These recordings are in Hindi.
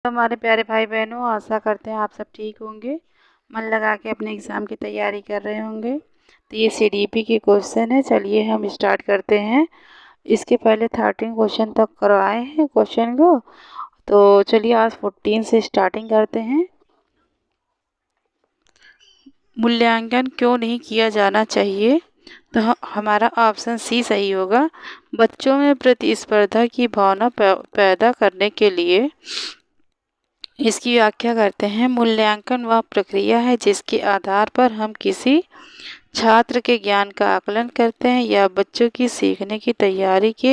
हमारे प्यारे भाई बहनों, आशा करते हैं आप सब ठीक होंगे। मन लगा के अपने एग्ज़ाम की तैयारी कर रहे होंगे। तो ये सीडीपी के क्वेश्चन है। चलिए हम स्टार्ट करते हैं। इसके पहले 13 क्वेश्चन तक करवाए हैं क्वेश्चन को, तो चलिए आज 14 से स्टार्टिंग करते हैं। मूल्यांकन क्यों नहीं किया जाना चाहिए? तो हमारा ऑप्शन सी सही होगा। बच्चों में प्रतिस्पर्धा की भावना पैदा करने के लिए। इसकी व्याख्या करते हैं। मूल्यांकन वह प्रक्रिया है जिसके आधार पर हम किसी छात्र के ज्ञान का आकलन करते हैं या बच्चों की सीखने की तैयारी के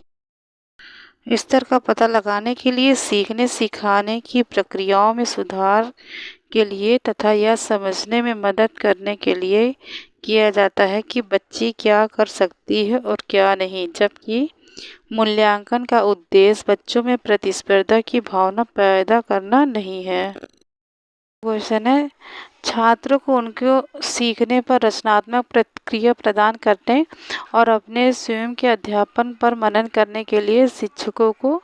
स्तर का पता लगाने के लिए, सीखने सिखाने की प्रक्रियाओं में सुधार के लिए तथा यह समझने में मदद करने के लिए किया जाता है कि बच्ची क्या कर सकती है और क्या नहीं। जबकि मूल्यांकन का उद्देश्य बच्चों में प्रतिस्पर्धा की भावना पैदा करना नहीं है। क्वेश्चन है, छात्रों को उनको सीखने पर रचनात्मक प्रतिक्रिया प्रदान करने और अपने स्वयं के अध्यापन पर मनन करने के लिए शिक्षकों को,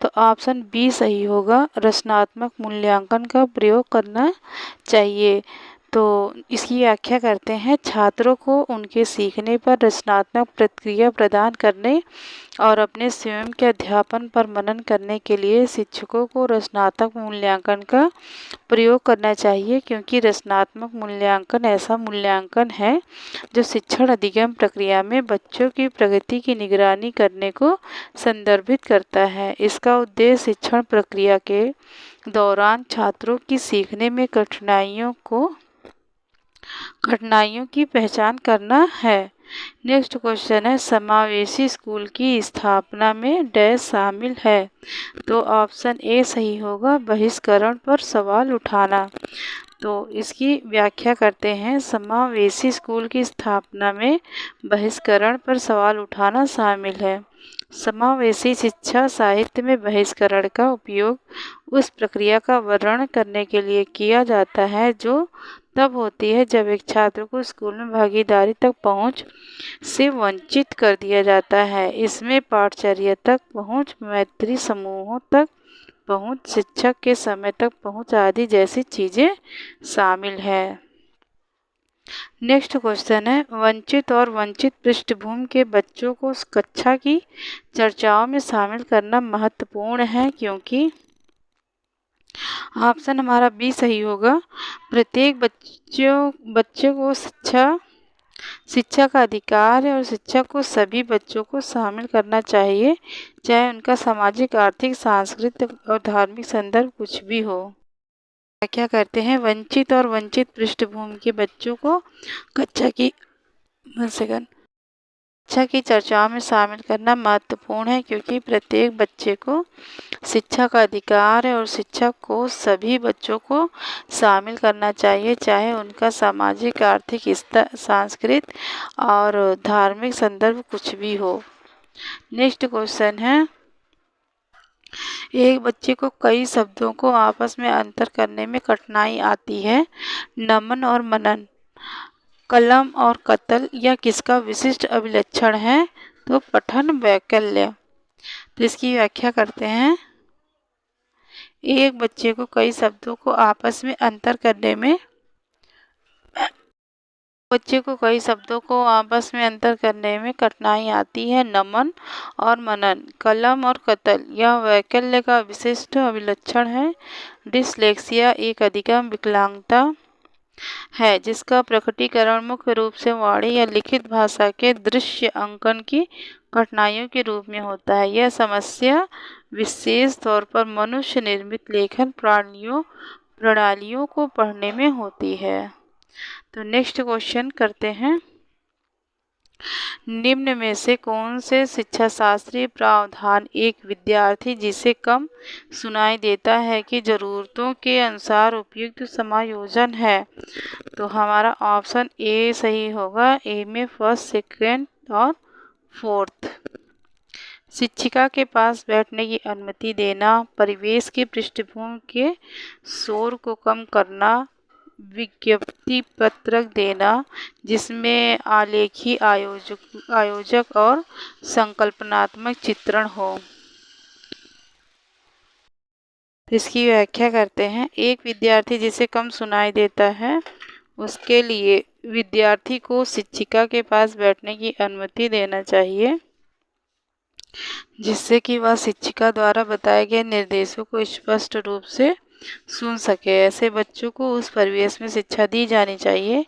तो ऑप्शन बी सही होगा, रचनात्मक मूल्यांकन का प्रयोग करना चाहिए। तो इसकी व्याख्या करते हैं। छात्रों को उनके सीखने पर रचनात्मक प्रतिक्रिया प्रदान करने और अपने स्वयं के अध्यापन पर मनन करने के लिए शिक्षकों को रचनात्मक मूल्यांकन का प्रयोग करना चाहिए, क्योंकि रचनात्मक मूल्यांकन ऐसा मूल्यांकन है जो शिक्षण अधिगम प्रक्रिया में बच्चों की प्रगति की निगरानी करने को संदर्भित करता है। इसका उद्देश्य शिक्षण प्रक्रिया के दौरान छात्रों की सीखने में कठिनाइयों की पहचान करना है। नेक्स्ट क्वेश्चन है, समावेशी स्कूल की स्थापना में डैश शामिल है? तो ऑप्शन ए सही होगा, बहिष्करण पर सवाल उठाना। तो इसकी व्याख्या करते हैं। समावेशी स्कूल की स्थापना में बहिष्करण पर सवाल उठाना शामिल है। समावेशी शिक्षा साहित्य में बहिष्करण का उपयोग उस प्रक्रिया का वर्णन करने के लिए किया जाता है जो तब होती है जब एक छात्र को स्कूल में भागीदारी तक पहुंच से वंचित कर दिया जाता है। इसमें पाठचर्या तक पहुंच, मैत्री समूहों तक पहुंच, शिक्षक के समय तक पहुंच आदि जैसी चीज़ें शामिल है। नेक्स्ट क्वेश्चन है, वंचित और वंचित पृष्ठभूमि के बच्चों को कक्षा की चर्चाओं में शामिल करना महत्वपूर्ण है, क्योंकि ऑप्शन हमारा बी सही होगा। प्रत्येक बच्चे को शिक्षा का अधिकार है और शिक्षक को सभी बच्चों को शामिल करना चाहिए, चाहे उनका सामाजिक, आर्थिक, सांस्कृतिक और धार्मिक संदर्भ कुछ भी हो। क्या करते हैं, वंचित और वंचित पृष्ठभूमि के बच्चों को कक्षा की चर्चाओं में शामिल करना महत्वपूर्ण है, क्योंकि प्रत्येक बच्चे को शिक्षा का अधिकार है और शिक्षक को सभी बच्चों को शामिल करना चाहिए, चाहे उनका सामाजिक, आर्थिक, सांस्कृतिक और धार्मिक संदर्भ कुछ भी हो। नेक्स्ट क्वेश्चन है, एक बच्चे को कई शब्दों को आपस में अंतर करने में कठिनाई आती है। नमन और मनन, कलम और कतल, या किसका विशिष्ट अभिलक्षण है? तो पठन वैकल्य। तो इसकी व्याख्या करते हैं। एक बच्चे को कई शब्दों को आपस में अंतर करने में कठिनाई आती है। नमन और मनन, कलम और कतल, यह वैकल्य का विशिष्ट अभिलक्षण है। डिसलेक्सिया एक अधिगम विकलांगता है जिसका प्रकटीकरण मुख्य रूप से वाणी या लिखित भाषा के दृश्य अंकन की कठिनाइयों के रूप में होता है। यह समस्या विशेष तौर पर मनुष्य निर्मित लेखन प्रणालियों को पढ़ने में होती है। तो नेक्स्ट क्वेश्चन करते हैं। निम्न में से कौन से शिक्षा शास्त्रीय प्रावधान एक विद्यार्थी जिसे कम सुनाई देता है कि जरूरतों के अनुसार उपयुक्त समायोजन है? तो हमारा ऑप्शन ए सही होगा। ए में फर्स्ट, सेकंड और फोर्थ। शिक्षिका के पास बैठने की अनुमति देना, परिवेश की पृष्ठभूमि के शोर को कम करना, विज्ञप्ति पत्रक देना जिसमें आलेखी, आयोजक और संकल्पनात्मक चित्रण हो। तो इसकी व्याख्या करते हैं। एक विद्यार्थी जिसे कम सुनाई देता है, उसके लिए विद्यार्थी को शिक्षिका के पास बैठने की अनुमति देना चाहिए, जिससे कि वह शिक्षिका द्वारा बताए गए निर्देशों को स्पष्ट रूप से सुन सके। ऐसे बच्चों को उस परिवेश में शिक्षा दी जानी चाहिए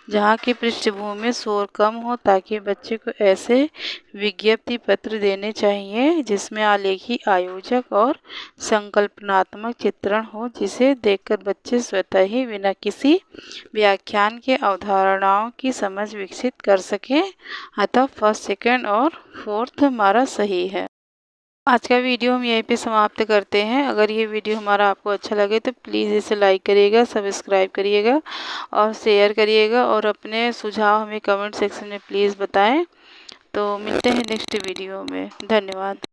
जहाँ की पृष्ठभूमि में शोर कम हो, ताकि बच्चे को ऐसे विज्ञप्ति पत्र देने चाहिए जिसमें आलेखी, आयोजक और संकल्पनात्मक चित्रण हो, जिसे देखकर बच्चे स्वतः ही बिना किसी व्याख्यान के अवधारणाओं की समझ विकसित कर सकें। अतः फर्स्ट, सेकंड और फोर्थ हमारा सही है। आज का वीडियो हम यहीं पे समाप्त करते हैं। अगर ये वीडियो हमारा आपको अच्छा लगे तो प्लीज़ इसे लाइक करिएगा, सब्सक्राइब करिएगा और शेयर करिएगा, और अपने सुझाव हमें कमेंट सेक्शन में प्लीज़ बताएं। तो मिलते हैं नेक्स्ट वीडियो में। धन्यवाद।